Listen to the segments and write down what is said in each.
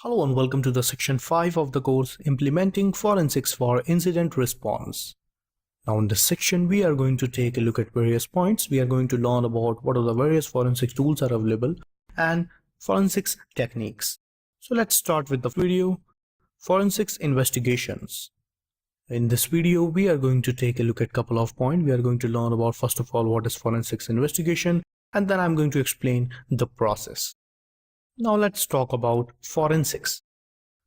Hello and welcome to the section 5 of the course Implementing Forensics for Incident Response. Now in this section we are going to take a look at various points. We are going to learn about what are the various forensics tools are available and forensics techniques. So let's start with the video, Forensics Investigations. In this video we are going to take a look at a couple of points. We are going to learn about first of all what is forensics investigation, and then I'm going to explain the process. Now let's talk about forensics.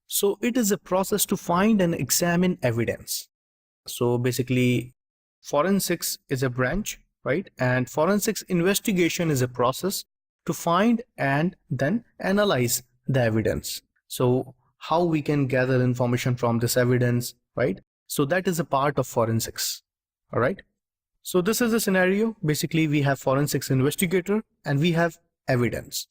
So it is a process to find and examine evidence. So basically forensics is a branch, right? And forensics investigation is a process to find and then analyze the evidence. So how we can gather information from this evidence, right? So that is a part of forensics, all right? So this is a scenario. Basically we have forensics investigator and we have evidence.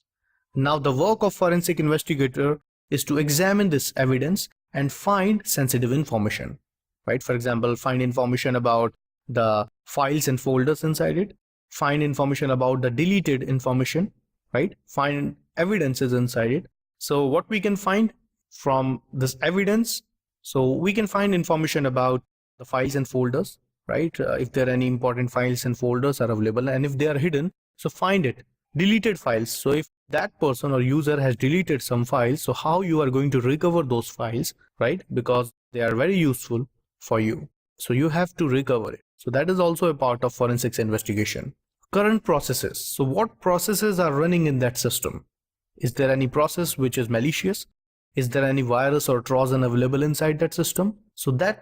Now the work of forensic investigator is to examine this evidence and find sensitive information, right? For example, find information about the files and folders inside it, find information about the deleted information, right? Find evidences inside it. So what we can find from this evidence, so we can find information about the files and folders, right? If there are any important files and folders are available, and if they are hidden, so find it. Deleted files, so if that person or user has deleted some files, so how you are going to recover those files, right? Because they are very useful for you, so you have to recover it. So that is also a part of forensics investigation. Current processes, so what processes are running in that system? Is there any process which is malicious? Is there any virus or Trojan available inside that system? So that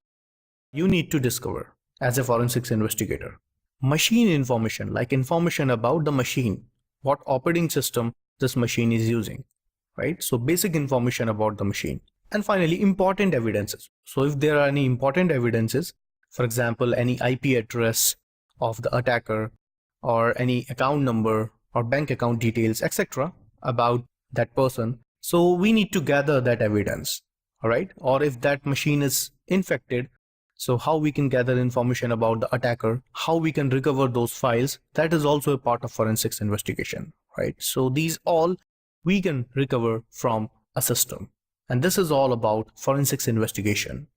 you need to discover as a forensics investigator. Machine information, like information about the machine, what operating system this machine is using, right? So basic information about the machine. And finally, important evidences. So if there are any important evidences, for example, any IP address of the attacker or any account number or bank account details, etc. about that person, so we need to gather that evidence, all right? Or if that machine is infected, so how we can gather information about the attacker, how we can recover those files, that is also a part of forensics investigation, right? So these all we can recover from a system. And this is all about forensics investigation.